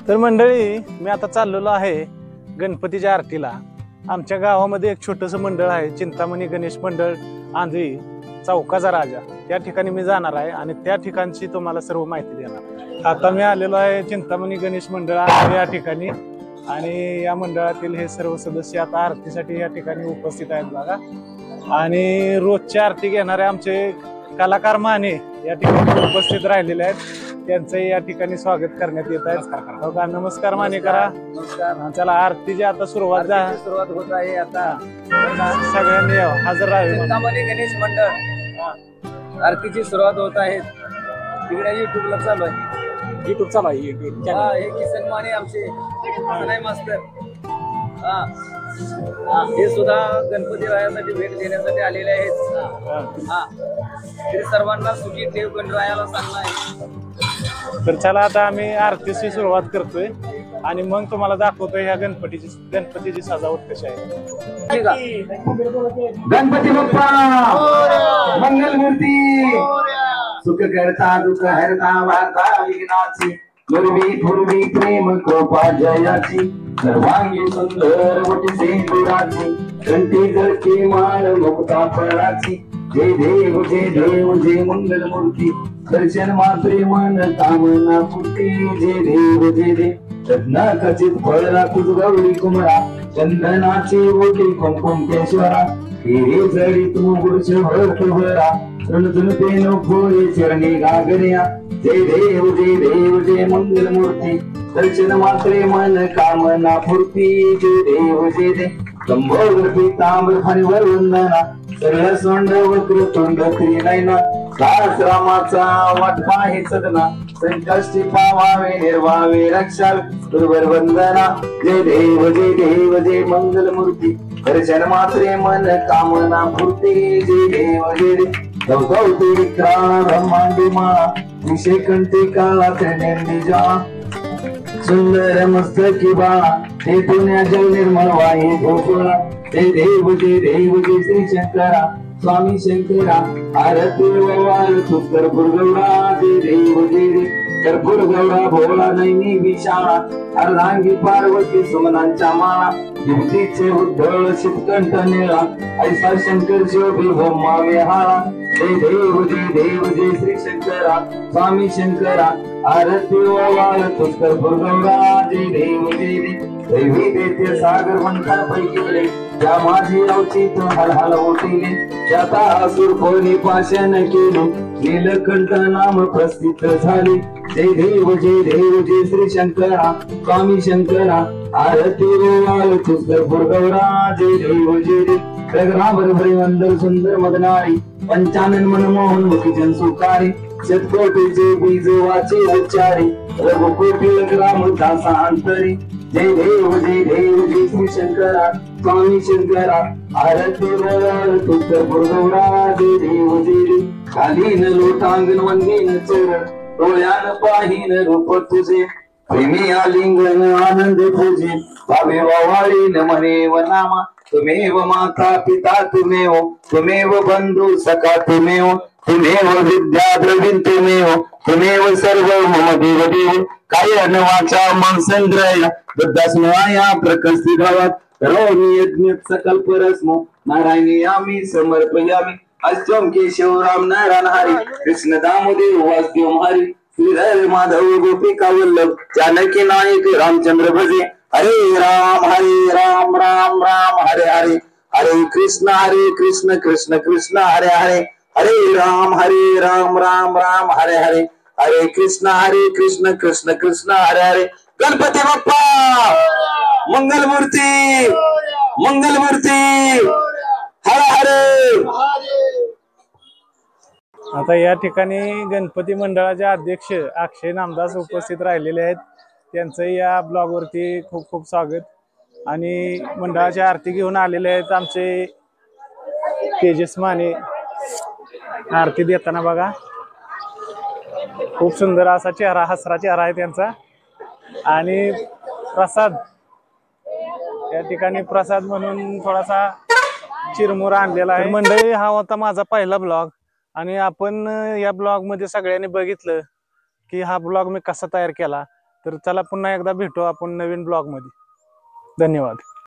तर मंडळी, मी आता चाललेलो आहे गणपतीच्या आरतीला। आमच्या गावामध्ये एक छोटंसं मंडळ आहे, चिंतामणी गणेश मंडळ आंधळी चौकाचा राजा। त्या ठिकाणी मी जाणार आहे आणि त्या ठिकाणची तुम्हाला सर्व माहिती देणार। आता मी आलेलो आहे चिंतामणी गणेश मंडळ आंधळी या ठिकाणी आणि या मंडळातील हे सर्व सदस्य आता आरतीसाठी या ठिकाणी उपस्थित आहेत बघा। आणि रोजची आरती घेणारे आमचे कलाकार माने या ठिकाणी उपस्थित राहिलेले आहेत, त्यांचं या ठिकाणी स्वागत करण्यात येत आहे। नमस्कार माने करा। नमस्कार। चला आरतीची आता सुरुवात होत आहे। आता सगळ्यांनी हजर राहावे। चिंतामणी गणेश मंडळ आरतीची सुरुवात होत आहे। तिकडे युट्यूबला चालू आहे, युट्यूब चालू आहे। युट्यूब हे किसन माने आमचे सनाई मास्तर, हे सुद्धा गणपती रायासाठी भेट देण्यासाठी आलेले आहेत। तरी सर्वांना सुखी देव गणरायाला सांगणं आहे। तर चला आता आम्ही आरतीची सुरुवात करतोय आणि मग तुम्हाला दाखवतोय ह्या गणपतीची सजावट कशी आहे। गणपती बाप्पा मंगलमूर्ती, सुख करता दुःख हरता वार्ता विघ्नाची, पूर्वी पूर्वी प्रेम कृपा जयाची, सर्वांगी सुंदर वटी सिंदुराची, कंठी जळकी माळ मुक्ता फळाची, जय देव जय देव जय मंगलमूर्ती, दर्शन मात्रे मन कामना पूर्ती, जय देव जय देव रत्नाखचित फळ राखूच गौरी कुमरा, चंदनाची ओटी कुंकुमेश्वरा, हिरे जडित मुगुरच भरत भरा, ऋणधुनते नको चरणी गागर्या, जय देव जय मंगलमूर्ती, दर्शन मात्रे मन कामना पूर्ती, जय देव लंबोदर पीतांबर फणीवर वंदना, सरळ सोंड वक्र तोंड त्रिनयना, दास रामाचा वाट पाहे सदना, संकष्टी पावावे निर्वावे रक्षा गुरुवर वंदना, जय देव जय मंगलमूर्ती, दर्शन मात्रे मन कामना पूर्ती, जय देव गौतौती विक्राळ ब्रह्मांडी माळा, विषय कंठी काळा त्रिनेंद्रिजा, सुंदर मस्तकी बाळा, हे पुण्या जल निर्मळ वाही गोकुळा, जय देव जय श्री शंकरा स्वामी शंकरा, आरती वाळ कर्पूर गौरा, जय देव कर्पूर गौरा भोळा नैनी विशाळा, अर्धांगी पार्वती सुमनांच्या माळा, युक्तीचे उद्धव शितकंठ निळा, ऐसा शंकर शोभी ब्रह्मा विहाळा, जय देव जय श्री शंकरा स्वामी शंकरा, आरती वाळ कर्पूर गौरा, जय देव दैवी देते सागर मंथन पैकी, त्या माझी अवचित हलहल ओटिले, त्याता असुर कोणी पाशन केले, नीलकंठ नाम प्रस्थित झाले, जय देव जय श्री शंकरा स्वामी शंकरा, आरती वाळ कर्पूर गौरा, जय देव प्रग्रावर वंदर सुंदर मदनारी, पंचानन मनमोहन मुखजन सुकारी, शतकोटीचे बीज वाचे उच्चारी, रघुकोटी ग्राम दासा अंतरी, जय देव जय श्री शंकरा स्वामी शंकरा, आरती वाळ कर्पूर गौरा, जय देव खालीन लोटांगण वंदीन चरण, डोळ्यान पाहीन रूप तुझे, प्रेमी आलिंगन आनंद तुझे, भावे वावाळीन मने व नामा, तुमेव माता पिता तुमेव बंधू सखा तुमेव विद्या द्रविण तुमेव सर्व मम देव, काय वाचा मन संग्रह बुद्धास्मया प्रकस्ती गावात, करोमी यज्ञ सकल परस्मो, नारायणी आम्ही समर्पयामी, अष्टम केशव राम नारायण हरी, कृष्ण दामोदर वासुदेव हरी, श्रीधर माधव गोपिका वल्लभ, जानकी नायक रामचंद्र भजे, हरे राम राम राम हरे हरे, हरे कृष्ण कृष्ण कृष्ण हरे हरे, हरे राम राम राम हरे हरे, हरे कृष्ण कृष्ण हरे हरे। गणपती बाप्पा मंगलमूर्ती हरे हरे। आता या ठिकाणी गणपती मंडळाचे अध्यक्ष अक्षय नामदास उपस्थित राहिलेले आहेत, त्यांचं या ब्लॉग वरती खूप खूप स्वागत। आणि मंडळाची आरती घेऊन आलेले आहेत आमचे तेजस माने, आरती देताना बघा खूप सुंदर असा चेहरा, हसरा चेहरा आहे त्यांचा। आणि प्रसाद या ठिकाणी प्रसाद म्हणून थोडासा चिरमुरा आणलेला आहे। मंडळी, हा होता माझा पहिला ब्लॉग आणि आपण या ब्लॉग मध्ये सगळ्यांनी बघितलं की हा ब्लॉग मी कसा तयार केला, तर चला पुन्हा एकदा भेटू आपण नवीन ब्लॉग मध्ये. धन्यवाद.